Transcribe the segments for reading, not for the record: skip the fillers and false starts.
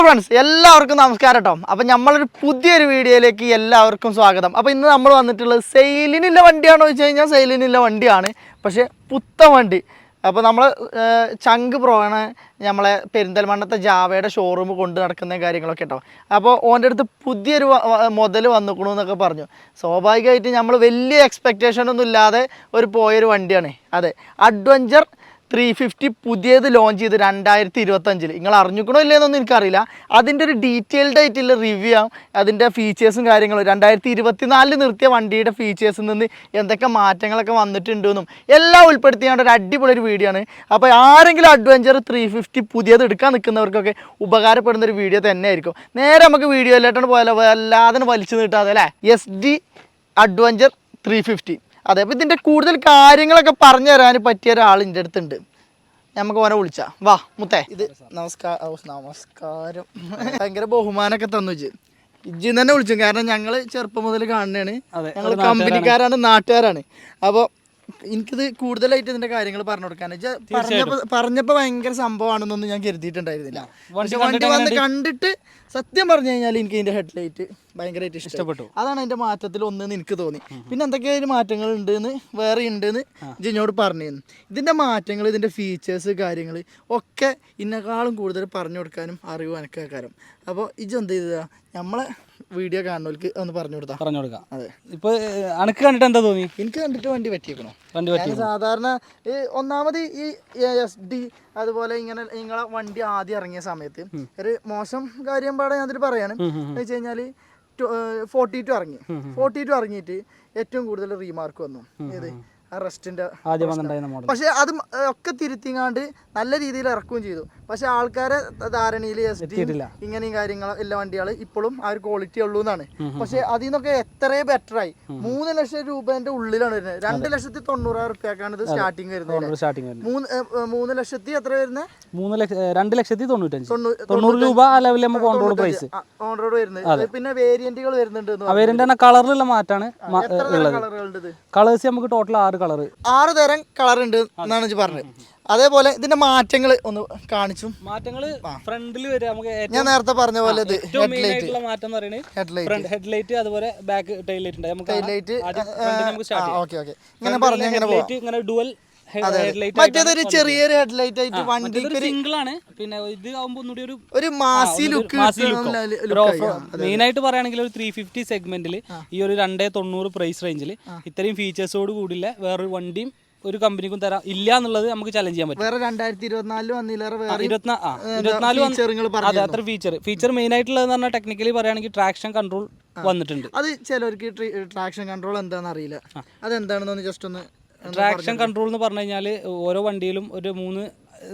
Friends എല്ലാവർക്കും നമസ്കാരം കേട്ടോ. അപ്പം നമ്മളൊരു പുതിയൊരു വീഡിയോയിലേക്ക് എല്ലാവർക്കും സ്വാഗതം. അപ്പോൾ ഇന്ന് നമ്മൾ വന്നിട്ടുള്ളത് സെയിലിനുള്ള വണ്ടിയാണോ വെച്ച് കഴിഞ്ഞാൽ സെയിലിനുള്ള വണ്ടിയാണ്, പക്ഷേ പുത്തൻ വണ്ടി. അപ്പോൾ നമ്മൾ ചങ്ക് പ്രോയാണ് നമ്മളെ പെരിന്തൽമണ്ണത്തെ ജാവയുടെ ഷോറൂം കൊണ്ട് നടക്കുന്ന കാര്യങ്ങളൊക്കെ കേട്ടോ. അപ്പോൾ ഓൻ്റെ അടുത്ത് പുതിയൊരു മുതൽ വന്നിക്കണു എന്നൊക്കെ പറഞ്ഞു. സ്വാഭാവികമായിട്ട് നമ്മൾ വലിയ എക്സ്പെക്റ്റേഷനൊന്നും ഇല്ലാതെ പോയൊരു വണ്ടിയാണ്. അതെ, അഡ്വഞ്ചർ 350 പുതിയത് ലോഞ്ച് ചെയ്ത് 2025. നിങ്ങൾ അറിഞ്ഞിക്കണോ ഇല്ലയെന്നൊന്നും എനിക്കറിയില്ല. അതിൻ്റെ ഒരു ഡീറ്റെയിൽഡ് ആയിട്ടുള്ള റിവ്യൂ ആവും, അതിൻ്റെ ഫീച്ചേഴ്സും കാര്യങ്ങളും 2024 നിർത്തിയ വണ്ടിയുടെ ഫീച്ചേഴ്സിൽ നിന്ന് എന്തൊക്കെ മാറ്റങ്ങളൊക്കെ വന്നിട്ടുണ്ടെന്നും എല്ലാം ഉൾപ്പെടുത്തിയാണ് ഒരു അടിപൊളി ഒരു വീഡിയോ ആണ്. അപ്പോൾ ആരെങ്കിലും അഡ്വഞ്ചർ 350 പുതിയത് എടുക്കാൻ നിൽക്കുന്നവർക്കൊക്കെ ഉപകാരപ്പെടുന്ന ഒരു വീഡിയോ തന്നെ ആയിരിക്കും. നേരെ നമുക്ക് വീഡിയോയിലോട്ടാണ് പോയാലോ, വല്ലാതെ വലിച്ചു നീട്ടാതെ അല്ലേ. SD adventure 350. അതെ, അപ്പോൾ ഇതിൻ്റെ കൂടുതൽ കാര്യങ്ങളൊക്കെ പറഞ്ഞു തരാൻ പറ്റിയ ഒരാൾ എൻ്റെ അടുത്തുണ്ട്. നമുക്ക് ഓനെ വിളിച്ചാ വാ മുത്തേ. ഇത് നമസ്കാരം ഭയങ്കര ബഹുമാനമൊക്കെ തന്നു ഇജ്ജി തന്നെ വിളിച്ചു. കാരണം ഞങ്ങൾ ചെറുപ്പം മുതൽ കാണുന്നതാണ്, ഞങ്ങൾ കമ്പനിക്കാരാണ്, നാട്ടുകാരാണ്. അപ്പോൾ എനിക്കിത് കൂടുതലായിട്ട് ഇതിൻ്റെ കാര്യങ്ങൾ പറഞ്ഞു കൊടുക്കാൻ പറഞ്ഞപ്പോൾ ഭയങ്കര സംഭവമാണെന്നൊന്നും ഞാൻ കരുതിയിട്ടുണ്ടായിരുന്നില്ല. പക്ഷെ വണ്ടി വന്ന് കണ്ടിട്ട് സത്യം പറഞ്ഞു കഴിഞ്ഞാൽ എനിക്ക് ഇതിൻ്റെ ഹെഡ്ലൈറ്റ് ഭയങ്കരമായിട്ട് ഇഷ്ടപ്പെട്ടു. അതാണ് അതിൻ്റെ മാറ്റത്തിൽ ഒന്നെന്ന് എനിക്ക് തോന്നി. പിന്നെ എന്തൊക്കെയായാലും മാറ്റങ്ങൾ ഉണ്ടെന്ന് വേറെ ഉണ്ടെന്ന് ജിന്നോട് പറഞ്ഞിരുന്നു. ഇതിൻ്റെ മാറ്റങ്ങൾ, ഇതിൻ്റെ ഫീച്ചേഴ്സ്, കാര്യങ്ങൾ ഒക്കെ ഇതിനേക്കാളും കൂടുതൽ പറഞ്ഞു കൊടുക്കാനും അറിവ് എനിക്ക് കാര്യം. അപ്പോൾ ഇജ് എന്ത് ചെയ്തതാ, നമ്മളെ വീഡിയോ കാണുന്നവർക്ക് ഒന്ന് പറഞ്ഞു കൊടുക്കാം. അതെ, ഇപ്പോൾ അനക്ക് കണ്ടിട്ട് എന്താ തോന്നി? എനിക്ക് കണ്ടിട്ട് വണ്ടി പറ്റിയേക്കണോ. സാധാരണ ഒന്നാമത് ഈ SD അതുപോലെ ഇങ്ങനെ നിങ്ങളെ വണ്ടി ആദ്യം ഇറങ്ങിയ സമയത്ത് ഒരു മോശം കാര്യം പാടെ ഞാനതിൽ പറയാണ്. എന്ന് വെച്ച് കഴിഞ്ഞാൽ 42 ഇറങ്ങി. 42 ഇറങ്ങിയിട്ട് ഏറ്റവും കൂടുതൽ റീമാർക്ക് വന്നു. ഏത് റെസ്റ്റിന്റെ പക്ഷെ അത് ഒക്കെ തിരുത്തിങ്ങാണ്ട് നല്ല രീതിയിൽ ഇറക്കുകയും ചെയ്തു. പക്ഷെ ആൾക്കാരെ ധാരണയിൽ ഇങ്ങനെയും കാര്യങ്ങൾ എല്ലാ വണ്ടികൾ ഇപ്പോഴും ആ ഒരു ക്വാളിറ്റി ഉള്ളൂ എന്നാണ്. പക്ഷെ അതിൽ നിന്നൊക്കെ എത്രയോ ബെറ്ററായി. 3 ലക്ഷം രൂപേന്റെ ഉള്ളിലാണ് വരുന്നത്. 2,90,000 റുപ്യക്കാണ് ഇത് സ്റ്റാർട്ടിങ് വരുന്നത്. 3 ലക്ഷത്തി എത്ര വരുന്നത്? 2,90,090 രൂപ ഓൺ റോഡ് വരുന്നത്. പിന്നെ വേരിയന്റുകൾ വരുന്നുണ്ട്. കളറിലുള്ള മാറ്റാണ്. കളേഴ്സ് നമുക്ക് ടോട്ടൽ 6 തരം കളർ ഉണ്ട് എന്നാണ് പറഞ്ഞത്. അതേപോലെ ഇതിന്റെ മാറ്റങ്ങൾ ഒന്ന് കാണിച്ചു. മാറ്റങ്ങൾ ഫ്രണ്ടിൽ വരിക നമുക്ക് ഞാൻ നേരത്തെ പറഞ്ഞ പോലെ ഹെഡ്ലൈറ്റ് അതുപോലെ ബാക്ക് ടൈൽ ലൈറ്റ് ഉണ്ട്. നമുക്ക് ഇങ്ങനെ ഡുവൽ മറ്റേതൊരു ചെറിയൊരു ഹെഡ്ലൈറ്റ് ആയിട്ട് വണ്ടി സിംഗിൾ ആണ്. പിന്നെ ഇത് ആവുമ്പോൾ ഒന്നുകൂടി ഒരു മാസി ലുക്ക്. മെയിൻ ആയിട്ട് പറയുകയാണെങ്കിൽ ഒരു 350 സെഗ്മെന്റിൽ ഈ ഒരു 290 പ്രൈസ് റേഞ്ചിൽ ഇത്രയും ഫീച്ചേഴ്സോട് കൂടില്ല വേറൊരു വണ്ടിയും ഒരു കമ്പനിക്കും തരാം ഇല്ല എന്നുള്ളത് നമുക്ക് ചലഞ്ച് ചെയ്യാൻ പറ്റും. വേറെ 2024 അതെ, അത്ര ഫീച്ചർ മെയിൻ ആയിട്ടുള്ളതെന്ന് പറഞ്ഞാൽ ടെക്നിക്കലി പറയുകയാണെങ്കിൽ ട്രാക്ഷൻ കൺട്രോൾ വന്നിട്ടുണ്ട്. അത് ചിലർക്ക് ട്രാക്ഷൻ കൺട്രോൾ എന്താണെന്ന് അറിയില്ല. അതെന്താണെന്ന് ജസ്റ്റ് ഒന്ന്. ട്രാക്ഷൻ കൺട്രോൾ എന്ന് പറഞ്ഞു കഴിഞ്ഞാൽ ഓരോ വണ്ടിയിലും ഒരു 3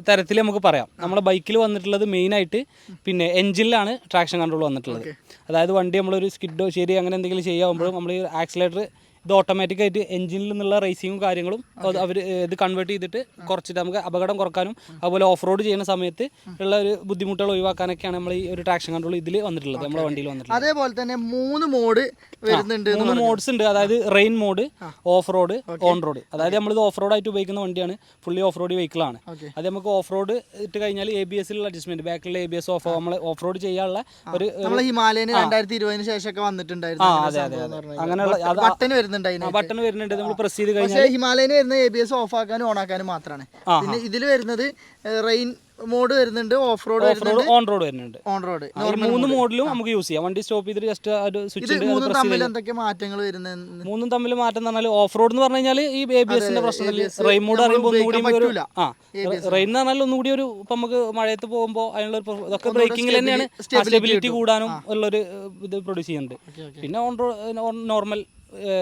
തരത്തിൽ നമുക്ക് പറയാം. നമ്മളെ ബൈക്കിൽ വന്നിട്ടുള്ളത് മെയിനായിട്ട് പിന്നെ എഞ്ചിനിലാണ് ട്രാക്ഷൻ കൺട്രോൾ വന്നിട്ടുള്ളത്. അതായത് വണ്ടി നമ്മളൊരു സ്കിഡോ ശരി അങ്ങനെ എന്തെങ്കിലും ചെയ്യാവുമ്പോഴും നമ്മൾ ഈ ആക്സിലേറ്റർ ഇത് ഓട്ടോമാറ്റിക്കായിട്ട് എഞ്ചിനിൽ നിന്നുള്ള റേസിങ്ങും കാര്യങ്ങളും അവർ ഇത് കൺവേർട്ട് ചെയ്തിട്ട് കുറച്ചിട്ട് നമുക്ക് അപകടം കുറക്കാനും അതുപോലെ ഓഫ് റോഡ് ചെയ്യുന്ന സമയത്ത് ഉള്ള ഒരു ബുദ്ധിമുട്ടുകൾ ഒഴിവാക്കാനൊക്കെയാണ് നമ്മൾ ഈ ഒരു ട്രാക്ഷൻ കൺട്രോൾ ഇതിൽ വന്നിട്ടുള്ളത്, നമ്മുടെ വണ്ടിയിൽ വന്നിട്ടുള്ളത്. അതേപോലെ തന്നെ 3 മോഡ് വരുന്നുണ്ട്. 3 മോഡ്സ് ഉണ്ട്. അതായത് rain mode, off road, on road. അതായത് നമ്മളിത് ഓഫ് റോഡ് ആയിട്ട് ഉപയോഗിക്കുന്ന വണ്ടിയാണ്, ഫുള്ളി ഓഫ് റോഡ് വെഹിക്കിളാണ്. അത് നമുക്ക് ഓഫ് റോഡ് ഇട്ട് കഴിഞ്ഞാൽ ABS-ലുള്ള അഡ്ജസ്റ്റ്മെന്റ്, ബാക്കിലുള്ള ABS ഓഫ് നമ്മൾ ഓഫ് റോഡ് ചെയ്യാനുള്ള ഒരു ഹിമാലയന് 2020 ശേഷമൊക്കെ വന്നിട്ടുണ്ടായിരുന്നു. ബട്ടൺ വരുന്നുണ്ട്. നമ്മൾ പ്രസ് ചെയ്ത് കഴിഞ്ഞാൽ ഹിമാലയന് വരുന്ന ABS ഓഫ് ആക്കാനും ഓൺ ആക്കാനും മാത്രമാണ്. പിന്നെ ഇതിൽ വരുന്നത് റെയിൻ മോഡ് വരുന്നുണ്ട്, ഓഫ് റോഡ് വരുന്നുണ്ട്, ഓൺ റോഡ് വരുന്നുണ്ട്. ഓൺ റോഡ് 3 മോഡിലും നമുക്ക് യൂസ് ചെയ്യാം. വണ്ടി സ്റ്റോപ്പ് ചെയ്തിട്ട് ജസ്റ്റ് ഒരു സ്വിച്ച് എന്തൊക്കെ മാറ്റങ്ങൾ വരുന്നത്? 3 തമ്മിൽ മാറ്റം എന്ന് പറഞ്ഞാൽ ഓഫ് റോഡ് എന്ന് പറഞ്ഞു കഴിഞ്ഞാൽ ഈ ABS-ന്റെ പ്രശ്നത്തിൽ റെയിൻ മോഡ് അറിയുമ്പോൾ ഒന്നുകൂടി റെയിൻ എന്ന് പറഞ്ഞാൽ ഒന്നുകൂടി ഒരു ഇപ്പം നമുക്ക് മഴയത്ത് പോകുമ്പോൾ അതിനുള്ള ഇതൊക്കെ ബ്രേക്കിംഗിൽ തന്നെയാണ് സ്റ്റെബിലിറ്റി കൂടാനും ഉള്ളൊരു ഇത് പ്രൊഡ്യൂസ് ചെയ്യുന്നുണ്ട്. പിന്നെ നോർമൽ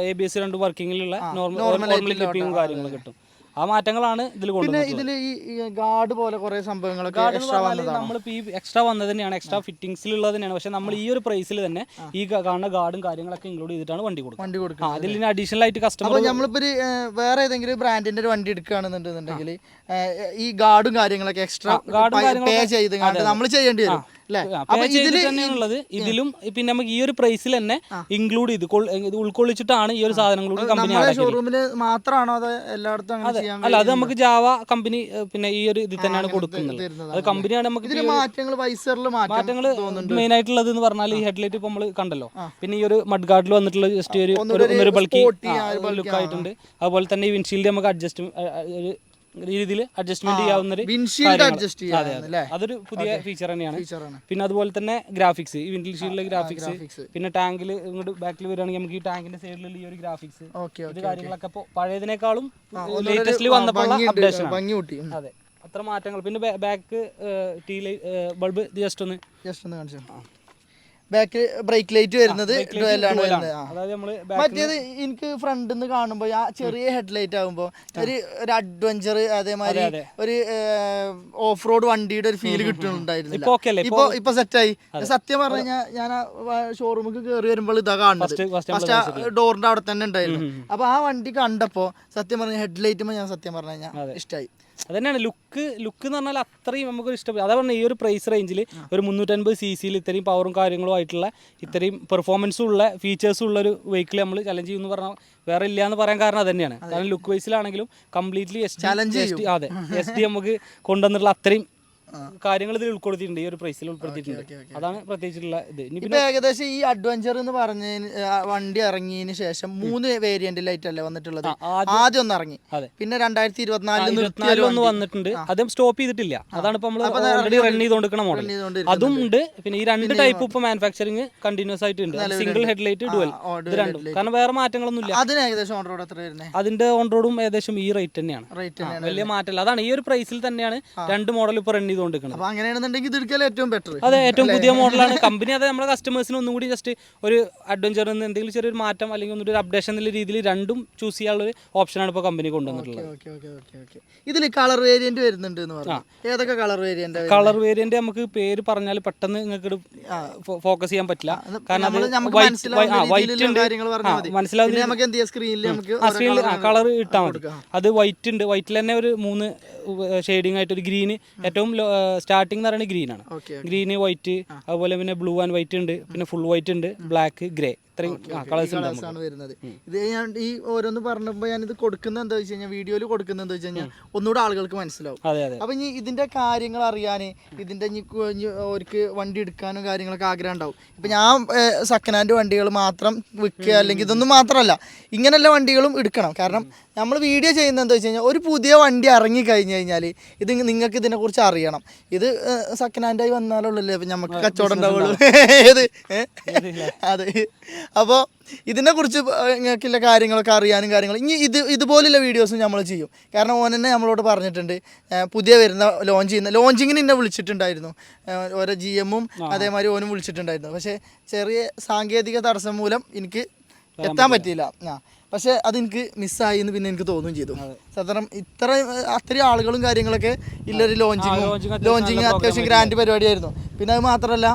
ABS 2 വർക്കിങ്ങിലുള്ള നോർമൽ ക്ലിപ്പിങ്ങും കാര്യങ്ങളും കിട്ടും. ആ മാറ്റങ്ങളാണ് ഇതിൽ കൊണ്ടുവരുന്നത്. ഇതിൽ ഈ ഗാർഡ് പോലെ കുറെ സംഭവങ്ങളൊക്കെ നമ്മളിപ്പോൾ ഈ എക്സ്ട്രാ വന്നത് തന്നെയാണ്, എക്സ്ട്രാ ഫിറ്റിംഗ്സിലുള്ളത് തന്നെയാണ്. പക്ഷെ നമ്മൾ ഈ ഒരു പ്രൈസിൽ തന്നെ ഈ കാണുന്ന ഗാർഡും കാര്യങ്ങളൊക്കെ ഇൻക്ലൂഡ് ചെയ്തിട്ടാണ് വണ്ടി കൊടുക്കുക. അതിൽ അഡീഷണൽ ആയിട്ട് കസ്റ്റമർ നമ്മളിപ്പോ വേറെ ഏതെങ്കിലും ബ്രാൻഡിന്റെ ഒരു വണ്ടി എടുക്കുകയാണെന്നുണ്ടെങ്കിൽ ഈ ഗാർഡും കാര്യങ്ങളൊക്കെ എക്സ്ട്രാ പേ ചെയ്ത് നമ്മൾ ചെയ്യേണ്ടി വരും. അല്ലേ? പേ ചെയ്തിട്ട് തന്നെയാണുള്ളത്. ഇതിലും പിന്നെ നമുക്ക് ഈ ഒരു പ്രൈസിൽ തന്നെ ഇൻക്ലൂഡ് ചെയ്ത് ഇത് ഉൾക്കൊള്ളിച്ചിട്ടാണ് ഈ ഒരു സാധനങ്ങൾ കൂടി കമ്പനി ഷോറൂമിൽ മാത്രമാണോ അത് എല്ലായിടത്തും അങ്ങനെ ചെയ്യാൻ? അല്ല, അത് നമുക്ക് ജാവ കമ്പനി പിന്നെ ഈ ഒരു ഇതിൽ തന്നെയാണ് കൊടുക്കുന്നത്. അത് കമ്പനിയാണ് നമുക്ക് മാറ്റങ്ങൾ വൈസറിൽ മാറ്റങ്ങൾ മെയിൻ ആയിട്ടുള്ളത് എന്ന് പറഞ്ഞാൽ ഈ ഹെഡ്ലൈറ്റ് ഇപ്പൊ നമ്മൾ കണ്ടല്ലോ. പിന്നെ ഈ ഒരു മഡ് ഗാർഡിൽ വന്നിട്ടുള്ള ജസ്റ്റ് ഒരു ബൾക്കി ലുക്ക് ആയിട്ടുണ്ട്. അതുപോലെ തന്നെ ഈ വിൻഷീൽഡ് നമുക്ക് രീതിയിൽ അഡ്ജസ്റ്റ്മെന്റ് ചെയ്യാവുന്ന അതൊരു പുതിയ ഫീച്ചർ തന്നെയാണ്. പിന്നെ അതുപോലെ തന്നെ ഗ്രാഫിക്സ്, ഈ വിൻഷീൽഡിലെ ഗ്രാഫിക്സ്, പിന്നെ ടാങ്കിൽ ഇങ്ങോട്ട് ബാക്കിൽ വരികയാണെങ്കിൽ നമുക്ക് ഈ ടാങ്കിന്റെ സൈഡിലുള്ള ഈ ഒരു ഗ്രാഫിക്സ്, ഇത് കാര്യങ്ങളൊക്കെ ഇപ്പോൾ പഴയതിനേക്കാളും ലേറ്റസ്റ്റിൽ വന്നപ്പോൾ അപ്ഡേഷൻ. അതെ, അത്ര മാറ്റങ്ങൾ. പിന്നെ ബാക്ക് ബൾബ് ജസ്റ്റ് ഒന്ന് കാണിച്ചു. ബാക്ക് ബ്രേക്ക് ലൈറ്റ് വരുന്നത് ഡുവലാണ് വരുന്നത്. മറ്റേത് എനിക്ക് ഫ്രണ്ടിൽ നിന്ന് കാണുമ്പോൾ ആ ചെറിയ ഹെഡ്ലൈറ്റ് ആകുമ്പോൾ ഒരു അഡ്വഞ്ചർ, അതേമാതിരി ഒരു ഓഫ് റോഡ് വണ്ടിയുടെ ഒരു ഫീൽ കിട്ടുന്നുണ്ടായിരുന്നില്ല. ഇപ്പൊ സെറ്റായി. സത്യം പറഞ്ഞു കഴിഞ്ഞാൽ ഞാൻ ഷോറൂമിൽ കയറി വരുമ്പോൾ ഇതാ കാണുന്നത്. ഫസ്റ്റ് ഡോറിന്റെ അവിടെ തന്നെ ഉണ്ടായിരുന്നു. അപ്പൊ ആ വണ്ടി കണ്ടപ്പോ സത്യം പറഞ്ഞ ഹെഡ്ലൈറ്റുമ്പോൾ ഞാൻ സത്യം പറഞ്ഞു കഴിഞ്ഞാൽ ഇഷ്ടമായി. അതന്നെയാണ് ലുക്ക് എന്ന് പറഞ്ഞാൽ അത്രയും നമുക്കൊരു ഇഷ്ടപ്പെടും. അതാ പറഞ്ഞാൽ ഈ ഒരു പ്രൈസ് റേഞ്ചിൽ ഒരു 350 cc ഇത്രയും പവറും കാര്യങ്ങളും ആയിട്ടുള്ള ഇത്രയും പെർഫോമൻസും ഉള്ള ഫീച്ചേഴ്സും ഉള്ള ഒരു വെഹിക്കിൾ നമ്മൾ ചലഞ്ച് ചെയ്യുമെന്ന് പറഞ്ഞാൽ വേറെ ഇല്ല എന്ന് പറയാൻ കാരണം അതന്നെയാണ്. കാരണം ലുക്ക് വൈസിലാണെങ്കിലും കംപ്ലീറ്റ്ലി അതെ SD നമുക്ക് കൊണ്ടുവന്നിട്ടുള്ള അത്രയും കാര്യങ്ങൾ ഇതിൽ ഉൾപ്പെടുത്തിയിട്ടുണ്ട്, ഈ ഒരു പ്രൈസിൽ ഉൾപ്പെടുത്തിയിട്ടുണ്ട്. അതാണ് പ്രത്യേകിച്ചുള്ള ഇത്. ഇപ്പൊ ഏകദേശം ഈ അഡ്വഞ്ചർ എന്ന് പറഞ്ഞ വണ്ടി ഇറങ്ങിയതിന് ശേഷം 3 വേരിയന്റിലായിട്ട് അല്ലേ വന്നിട്ടുള്ളത്? ആദ്യം ഒന്ന് ഇറങ്ങി, പിന്നെ 2024 ഒന്ന് വന്നിട്ടുണ്ട്. അതും സ്റ്റോപ്പ് ചെയ്തിട്ടില്ല. അതാണ് ഇപ്പൊ നമ്മൾ ഓൾറെഡി റൺ ചെയ്തുകൊണ്ടിരിക്കുന്ന മോഡൽ. അതും ഉണ്ട്. പിന്നെ ഈ 2 ടൈപ്പ് ഇപ്പൊ മാനുഫാക്ചറിങ് കണ്ടിന്യൂസ് ആയിട്ടുണ്ട്. സിംഗിൾ ഹെഡ്ലൈറ്റ്, ഡുവൽ, ഇത് രണ്ടും. കാരണം വേറെ മാറ്റങ്ങളൊന്നും ഇല്ല. അതിന് ഏകദേശം ഓൺ റോഡ് എത്ര വരുന്നത്? അതിന്റെ ഓൺ റോഡും ഏകദേശം ഈ റേറ്റ് തന്നെയാണ്, വലിയ മാറ്റമില്ല. അതാണ് ഈ ഒരു പ്രൈസിൽ തന്നെയാണ് 2 മോഡൽ ഇപ്പൊ റൺ ചെയ്തുകൊണ്ടിരിക്കുന്നത്. അതെ, ഏറ്റവും പുതിയ മോഡലാണ്. കമ്പനി അതെ നമ്മുടെ കസ്റ്റമേഴ്സിന് ഒന്നും കൂടി ജസ്റ്റ് ഒരു അഡ്വഞ്ചർ എന്തെങ്കിലും ചെറിയൊരു മാറ്റം അല്ലെങ്കിൽ ഒന്നൊരു അപ്ഡേഷൻ എന്നുള്ള രീതിയിൽ രണ്ടും ചൂസ് ചെയ്യാനുള്ള ഒരു ഓപ്ഷനാണ് ഇപ്പോൾ കമ്പനി കൊണ്ടുവന്നിട്ടുള്ളത്. ഇതിൽ കളർ വേരിയന്റ് വരുന്നുണ്ട് എന്ന് പറഞ്ഞു. ഏതൊക്കെ കളർ വേരിയന്റ്? കളർ വേരിയന്റ് നമുക്ക് പേര് പറഞ്ഞാൽ പെട്ടെന്ന് നിങ്ങൾക്ക് ഫോക്കസ് ചെയ്യാൻ പറ്റില്ല. കാരണം വൈറ്റ് ഉണ്ട്, മനസ്സിലാവുന്ന സ്ക്രീനിൽ കളർ ഇട്ടാൽ മതി. അത് വൈറ്റ് ഉണ്ട്. വൈറ്റിൽ തന്നെ ഒരു 3 ഷെയ്ഡിങ് ആയിട്ട് ഒരു ഗ്രീന്, ഏറ്റവും സ്റ്റാർട്ടിംഗ് എന്ന് പറയുന്നത് ഗ്രീനാണ്. ഗ്രീന്, വൈറ്റ്, അതുപോലെ പിന്നെ ബ്ലൂ ആൻഡ് വൈറ്റ് ഉണ്ട്, പിന്നെ ഫുൾ വൈറ്റ് ഉണ്ട്, ബ്ലാക്ക്, ഗ്രേ, ഇത്രയും കളേഴ്സ് ആണ് വരുന്നത്. ഇത് ഞാൻ ഈ ഓരോന്ന് പറഞ്ഞപ്പോൾ ഞാൻ ഇത് കൊടുക്കുന്നത് എന്താ വെച്ച് കഴിഞ്ഞാൽ, വീഡിയോയിൽ കൊടുക്കുന്നത് എന്താ വെച്ച് കഴിഞ്ഞാൽ ഒന്നുകൂടെ ആളുകൾക്ക് മനസ്സിലാവും. അപ്പൊ ഇനി ഇതിന്റെ കാര്യങ്ങൾ അറിയാൻ, ഇതിന്റെ അവർക്ക് വണ്ടി എടുക്കാനും കാര്യങ്ങളൊക്കെ ആഗ്രഹം ഉണ്ടാവും. ഇപ്പൊ ഞാൻ സെക്കൻഡ് ഹാൻഡ് വണ്ടികൾ മാത്രം വിൽക്കുക അല്ലെങ്കിൽ ഇതൊന്നും മാത്രമല്ല, ഇങ്ങനെയുള്ള വണ്ടികളും എടുക്കണം. കാരണം നമ്മൾ വീഡിയോ ചെയ്യുന്നത് എന്താ വെച്ച് കഴിഞ്ഞാൽ ഒരു പുതിയ വണ്ടി ഇറങ്ങി കഴിഞ്ഞ് കഴിഞ്ഞാൽ ഇത് നിങ്ങൾക്ക് ഇതിനെക്കുറിച്ച് അറിയണം. ഇത് സെക്കൻഡ് ഹാൻഡായി വന്നാലുള്ളല്ലേ നമുക്ക് കച്ചവടം ഉണ്ടാവുള്ളൂ. അതെ. അപ്പോൾ ഇതിനെക്കുറിച്ച് നിങ്ങൾക്കുള്ള കാര്യങ്ങളൊക്കെ അറിയാനും ഇനി ഇതുപോലുള്ള വീഡിയോസും നമ്മൾ ചെയ്യും. കാരണം ഓൻ തന്നെ നമ്മളോട് പറഞ്ഞിട്ടുണ്ട്, പുതിയ വരുന്ന ലോഞ്ചിങ്ങിന് എന്നെ വിളിച്ചിട്ടുണ്ടായിരുന്നു. ഓരോ GM-ഉം അതേമാതിരി ഓനും വിളിച്ചിട്ടുണ്ടായിരുന്നു. പക്ഷേ ചെറിയ സാങ്കേതിക തടസ്സം മൂലം എനിക്ക് എത്താൻ പറ്റിയില്ല. പക്ഷേ അതെനിക്ക് മിസ്സായി എന്ന് പിന്നെ എനിക്ക് തോന്നുകയും ചെയ്തു. സാധാരണ അത്രയും ആളുകളും കാര്യങ്ങളൊക്കെ ഇല്ലൊരു ലോഞ്ചിങ് അത്യാവശ്യം ഗ്രാൻഡ് പരിപാടിയായിരുന്നു. പിന്നെ അത് മാത്രമല്ല,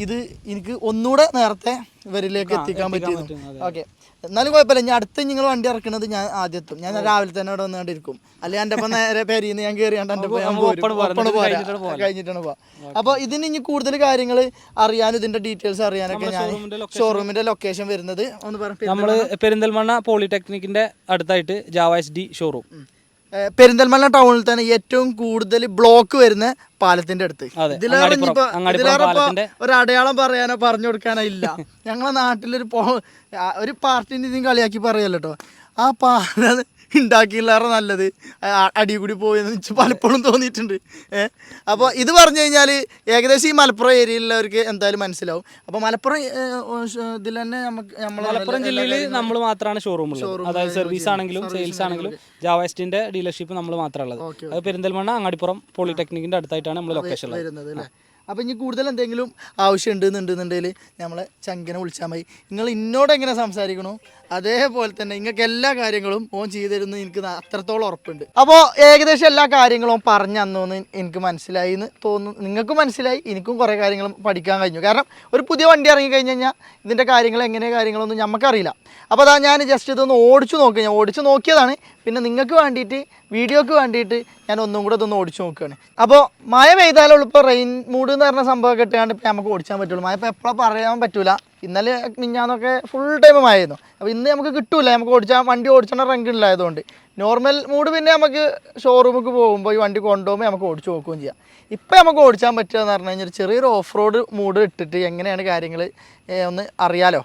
ഇത് എനിക്ക് ഒന്നുകൂടെ നേരത്തെ ഇവരിലേക്ക് എത്തിക്കാൻ പറ്റിയിരുന്നു. ഓക്കെ, എന്നാലും കുഴപ്പമില്ല. ഞാൻ അടുത്ത് നിങ്ങൾ വണ്ടി ഇറക്കുന്നത് ഞാൻ ആദ്യം എത്തും. ഞാൻ രാവിലെ തന്നെ ഇവിടെ വന്നുകൊണ്ടിരിക്കും. അല്ലെങ്കിൽ എൻ്റെ ഒപ്പം നേരെ പെരിന്ന് ഞാൻ കയറിയാണ്ട് എൻ്റെ കഴിഞ്ഞിട്ടാണ് പോവാ. അപ്പോൾ ഇതിന് ഇനി കൂടുതൽ കാര്യങ്ങൾ അറിയാനും ഇതിന്റെ ഡീറ്റെയിൽസ് അറിയാനൊക്കെ ഞാൻ ഷോറൂമിന്റെ ലൊക്കേഷൻ വരുന്നത് ഒന്ന് പറയാം. നമ്മൾ പെരിന്തൽമണ്ണ പോളിടെക്നിക്കിന്റെ അടുത്തായിട്ട് ജാവ SD ഷോറൂം, പെരിന്തൽമണ്ണ ടൗണിൽ തന്നെ ഏറ്റവും കൂടുതൽ ബ്ലോക്ക് വരുന്ന പാലത്തിന്റെ അടുത്ത്. ഇതിലേറെ ഒരു അടയാളം പറയാനോ പറഞ്ഞു കൊടുക്കാനോ ഇല്ല. ഞങ്ങളെ നാട്ടിലൊരു പാർട്ടിന്റെ ഇതും കളിയാക്കി പറയല്ലോ കേട്ടോ. ആ പാലം ഉണ്ടാക്കിയില്ലാറെ നല്ലത് അടി കൂടി പോയെന്ന് വെച്ച് പലപ്പോഴും തോന്നിയിട്ടുണ്ട്. അപ്പോൾ ഇത് പറഞ്ഞു കഴിഞ്ഞാൽ ഏകദേശം ഈ മലപ്പുറം ഏരിയയിലുള്ളവർക്ക് എന്തായാലും മനസ്സിലാവും. അപ്പോൾ മലപ്പുറം ഇതിൽ തന്നെ മലപ്പുറം ജില്ലയിൽ നമ്മൾ മാത്രമാണ് ഷോറൂം ഉള്ളത്. അതായത് സർവീസ് ആണെങ്കിലും സെയിൽസ് ആണെങ്കിലും ജാവ SDന്റെ ഡീലർഷിപ്പ് നമ്മൾ മാത്രമേ ഉള്ളത്. അത് പെരിന്തൽമണ്ണ അങ്ങാടിപ്പുറം പോളിടെക്നിക്കിന്റെ അടുത്തായിട്ടാണ് നമ്മൾ ലൊക്കേഷൻ വരുന്നത് അല്ലേ. അപ്പോൾ ഇനി കൂടുതൽ എന്തെങ്കിലും ആവശ്യം ഉണ്ടെന്നുണ്ടെങ്കിൽ നമ്മളെ ചങ്കിനെ വിളിച്ചാൽ മതി. നിങ്ങൾ ഇന്നോട് എങ്ങനെ സംസാരിക്കണോ അതേപോലെ തന്നെ നിങ്ങൾക്ക് എല്ലാ കാര്യങ്ങളും ഓൻ ചെയ്തിരുന്നു എനിക്ക് അത്രത്തോളം ഉറപ്പുണ്ട്. അപ്പോൾ ഏകദേശം എല്ലാ കാര്യങ്ങളും പറഞ്ഞു തന്നോന്ന് എനിക്ക് മനസ്സിലായി എന്ന് തോന്നുന്നു. നിങ്ങൾക്ക് മനസ്സിലായി, എനിക്കും കുറേ കാര്യങ്ങളും പഠിക്കാൻ കഴിഞ്ഞു. കാരണം ഒരു പുതിയ വണ്ടി ഇറങ്ങി കഴിഞ്ഞ് കഴിഞ്ഞാൽ ഇതിൻ്റെ കാര്യങ്ങൾ കാര്യങ്ങളൊന്നും നമുക്കറിയില്ല. അപ്പോൾ അതാ ഞാൻ ജസ്റ്റ് ഇതൊന്ന് ഓടിച്ചു നോക്കിയതാണ്. പിന്നെ നിങ്ങൾക്ക് വേണ്ടിയിട്ട് വീഡിയോക്ക് വേണ്ടിയിട്ട് ഞാൻ ഒന്നും കൂടെ ഇതൊന്ന് ഓടിച്ചു നോക്കുകയാണ്. അപ്പോൾ മഴ പെയ്താലുള്ളൂ ഇപ്പോൾ റെയിൻ മൂഡ് എന്ന് പറഞ്ഞ സംഭവമൊക്കെ ഇട്ടാണ്ട് ഇപ്പോൾ നമുക്ക് ഓടിച്ചാൻ പറ്റുള്ളൂ. മഴ ഇപ്പോൾ എപ്പോഴും പറയാൻ പറ്റില്ല. ഇന്നലെ മിഞ്ഞാന്നൊക്കെ ഫുൾ ടൈം മഴയായിരുന്നു. അപ്പോൾ ഇന്ന് നമുക്ക് കിട്ടില്ല, നമുക്ക് വണ്ടി ഓടിച്ചാൽ റങ്ക് ഇല്ലായതുകൊണ്ട്. നോർമൽ മൂഡ് പിന്നെ നമുക്ക് ഷോറൂമിലേക്ക് പോകുമ്പോൾ ഈ വണ്ടി കൊണ്ടുപോകുമ്പോൾ നമുക്ക് ഓടിച്ച് നോക്കുകയും ചെയ്യാം. ഇപ്പം നമുക്ക് ഓടിച്ചാൻ പറ്റുക എന്ന് പറഞ്ഞു കഴിഞ്ഞാൽ ചെറിയൊരു ഓഫ് റോഡ് മൂഡ് ഇട്ടിട്ട് എങ്ങനെയാണ് കാര്യങ്ങൾ ഒന്ന് അറിയാലോ.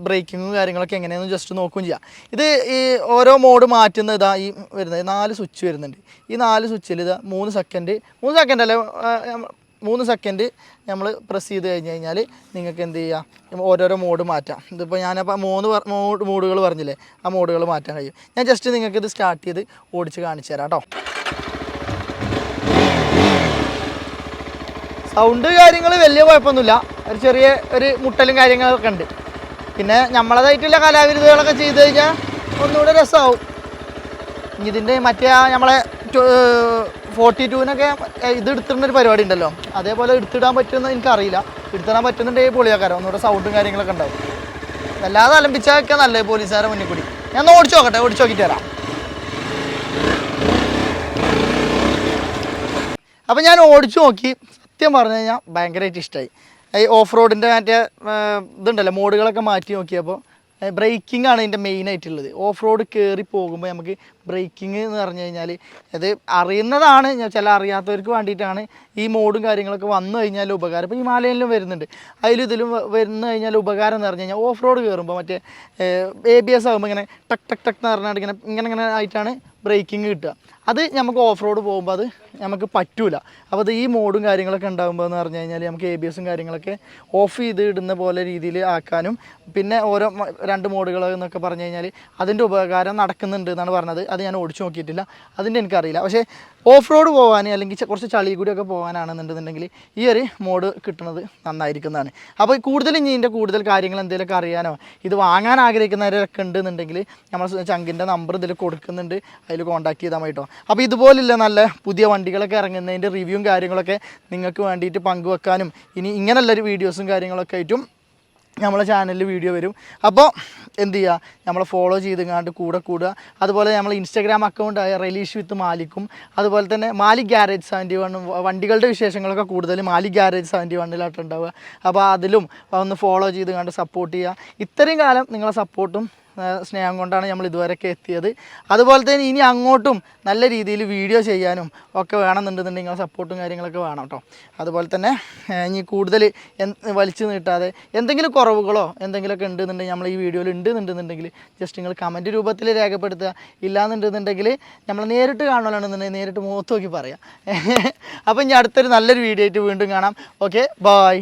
ബ്രേക്കിങ്ങും കാര്യങ്ങളൊക്കെ എങ്ങനെയാണെന്ന് ജസ്റ്റ് നോക്കുകയും ചെയ്യാം. ഇത് ഈ ഓരോ മോഡ് മാറ്റുന്ന ഇതാ ഈ വരുന്നത് 4 സ്വിച്ച് വരുന്നുണ്ട്. ഈ 4 സ്വിച്ചിൽ ഇതാ 3 സെക്കൻഡ് അല്ലേ 3 സെക്കൻഡ് നമ്മൾ പ്രസ് ചെയ്ത് കഴിഞ്ഞാൽ നിങ്ങൾക്ക് എന്ത് ചെയ്യുക, ഓരോരോ മോഡ് മാറ്റാം. ഇതിപ്പോൾ ഞാനപ്പോൾ 3 മോഡുകൾ പറഞ്ഞില്ലേ, ആ മോഡുകൾ മാറ്റാൻ കഴിയും. ഞാൻ ജസ്റ്റ് നിങ്ങൾക്ക് ഇത് സ്റ്റാർട്ട് ചെയ്ത് ഓടിച്ച് കാണിച്ചു തരാം കേട്ടോ. സൗണ്ട് കാര്യങ്ങൾ വലിയ കുഴപ്പമൊന്നുമില്ല, ഒരു ചെറിയ ഒരു മുട്ടലും കാര്യങ്ങളൊക്കെ ഉണ്ട്. പിന്നെ നമ്മളതായിട്ടുള്ള കലാവിരുദ്ധകളൊക്കെ ചെയ്ത് കഴിഞ്ഞാൽ ഒന്നുകൂടെ രസമാവും. ഇനി ഇതിൻ്റെ മറ്റേ നമ്മളെ 42-നൊക്കെ ഇത് എടുത്തിടുന്നൊരു പരിപാടി ഉണ്ടല്ലോ, അതേപോലെ എടുത്തിടാൻ പറ്റുമെന്ന് എനിക്കറിയില്ല. എടുത്തിടാൻ പറ്റുന്നുണ്ടെങ്കിൽ പൊളിയാക്കാരം, ഒന്നുകൂടെ സൗണ്ടും കാര്യങ്ങളൊക്കെ ഉണ്ടാവും. അല്ലാതെ അലമ്പിച്ചൊക്കെ നല്ലത് പോലീസുകാരെ മുന്നിൽ കൂടി. ഞാൻ ഒന്ന് ഓടിച്ച് നോക്കിയിട്ട് വരാം. അപ്പം ഞാൻ ഓടിച്ചു നോക്കി, സത്യം പറഞ്ഞു കഴിഞ്ഞാൽ ഭയങ്കരമായിട്ട് ഇഷ്ടമായി. ഈ ഓഫ് റോഡിൻ്റെ മറ്റേ ഇതുണ്ടല്ലോ മോഡുകളൊക്കെ മാറ്റി നോക്കിയപ്പോൾ ബ്രേക്കിംഗ് ആണ് ഇതിൻ്റെ മെയിനായിട്ടുള്ളത്. ഓഫ് റോഡ് കയറി പോകുമ്പോൾ നമുക്ക് ബ്രേക്കിംഗ് എന്ന് പറഞ്ഞു കഴിഞ്ഞാൽ അത് അറിയുന്നതാണ്, ചില അറിയാത്തവർക്ക് വേണ്ടിയിട്ടാണ് ഈ മോഡും കാര്യങ്ങളൊക്കെ വന്നു കഴിഞ്ഞാൽ ഉപകാരം. ഇപ്പോൾ ഹിമാലയനിലും വരുന്നുണ്ട്, ഇതിലും വന്നു കഴിഞ്ഞാൽ ഉപകാരം എന്ന് പറഞ്ഞു കഴിഞ്ഞാൽ ഓഫ് റോഡ് കയറുമ്പോൾ മറ്റേ ABS ആകുമ്പോൾ ഇങ്ങനെ ടക്ക് ടക്ക് ടക്ക് എന്ന് പറഞ്ഞാൽ ഇങ്ങനെ ആയിട്ടാണ് ബ്രേക്കിംഗ് കിട്ടുക. അത് നമുക്ക് ഓഫ് റോഡ് പോകുമ്പോൾ അത് നമുക്ക് പറ്റൂല. അപ്പോൾ അത് ഈ മോഡും കാര്യങ്ങളൊക്കെ ഉണ്ടാകുമ്പോൾ എന്ന് പറഞ്ഞു കഴിഞ്ഞാൽ നമുക്ക് ABSും കാര്യങ്ങളൊക്കെ ഓഫ് ചെയ്ത് ഇടുന്ന പോലെ രീതിയിൽ ആക്കാനും, പിന്നെ ഓരോ 2 മോഡുകൾ എന്നൊക്കെ പറഞ്ഞു കഴിഞ്ഞാൽ അതിൻ്റെ ഉപകാരം നടക്കുന്നുണ്ട് എന്നാണ് പറഞ്ഞത്. അത് ഞാൻ ഓടിച്ചു നോക്കിയിട്ടില്ല, അതിൻ്റെ എനിക്കറിയില്ല. പക്ഷേ ഓഫ് റോഡ് പോകാൻ അല്ലെങ്കിൽ കുറച്ച് ചളി കൂടിയൊക്കെ പോകാനാണെന്നുണ്ടെന്നുണ്ടെങ്കിൽ ഈ ഒരു മോഡ് കിട്ടുന്നത് നന്നായിരിക്കുന്നതാണ്. അപ്പോൾ കൂടുതൽ കാര്യങ്ങൾ എന്തെങ്കിലുമൊക്കെ അറിയാനോ ഇത് വാങ്ങാൻ ആഗ്രഹിക്കുന്നവരൊക്കെ ഉണ്ടെന്നുണ്ടെങ്കിൽ നമ്മൾ ചങ്കിൻ്റെ നമ്പർ ഇതിൽ കൊടുക്കുന്നുണ്ട്, അതിൽ കോൺടാക്ട് ചെയ്താൽ മതി കേട്ടോ. അപ്പോൾ ഇതുപോലുള്ള നല്ല പുതിയ വണ്ടികളൊക്കെ ഇറങ്ങുന്നതിൻ്റെ റിവ്യൂവും കാര്യങ്ങളൊക്കെ നിങ്ങൾക്ക് വേണ്ടിയിട്ട് പങ്കുവെക്കാനും ഇനി ഇങ്ങനെയുള്ളൊരു വീഡിയോസും കാര്യങ്ങളൊക്കെ ആയിട്ടും നമ്മളെ ചാനലിൽ വീഡിയോ വരും. അപ്പോൾ എന്ത് ചെയ്യുക, നമ്മളെ ഫോളോ ചെയ്ത് കൂടെ കൂടുക. അതുപോലെ നമ്മൾ ഇൻസ്റ്റാഗ്രാം അക്കൗണ്ടായ റെലീഷ് വിത്ത് മാലിക്കും, അതുപോലെ തന്നെ മാലിക് ഗാരേജ് 71 വണ്ടികളുടെ വിശേഷങ്ങളൊക്കെ കൂടുതൽ മാലിക് ഗാരേജ് 71 ഉണ്ടാവുക. അപ്പോൾ അതിലും ഒന്ന് ഫോളോ ചെയ്ത് സപ്പോർട്ട് ചെയ്യുക. ഇത്രയും കാലം നിങ്ങളെ സപ്പോർട്ടും സ്നേഹം കൊണ്ടാണ് നമ്മൾ ഇതുവരെയൊക്കെ എത്തിയത്. അതുപോലെ തന്നെ ഇനി അങ്ങോട്ടും നല്ല രീതിയിൽ വീഡിയോ ചെയ്യാനും ഒക്കെ വേണമെന്നുണ്ടെന്നുണ്ടെങ്കിൽ നിങ്ങളുടെ സപ്പോർട്ടും കാര്യങ്ങളൊക്കെ വേണം കേട്ടോ. അതുപോലെ തന്നെ ഇനി കൂടുതൽ വലിച്ചു നീട്ടാതെ എന്തെങ്കിലും കുറവുകളോ എന്തെങ്കിലുമൊക്കെ ഉണ്ടെന്നുണ്ടെങ്കിൽ നമ്മൾ ഈ വീഡിയോയിൽ ഉണ്ടെന്നുണ്ടെന്നുണ്ടെങ്കിൽ ജസ്റ്റ് നിങ്ങൾ കമൻറ്റ് രൂപത്തിൽ രേഖപ്പെടുത്തുക. ഇല്ലാന്നുണ്ടെന്നുണ്ടെങ്കിൽ നമ്മൾ നേരിട്ട് കാണണമെന്നുണ്ടെങ്കിൽ നേരിട്ട് മുഖത്ത് നോക്കി പറയാം. അപ്പോൾ ഇനി അടുത്തൊരു നല്ലൊരു വീഡിയോ ആയിട്ട് വീണ്ടും കാണാം. Okay, by.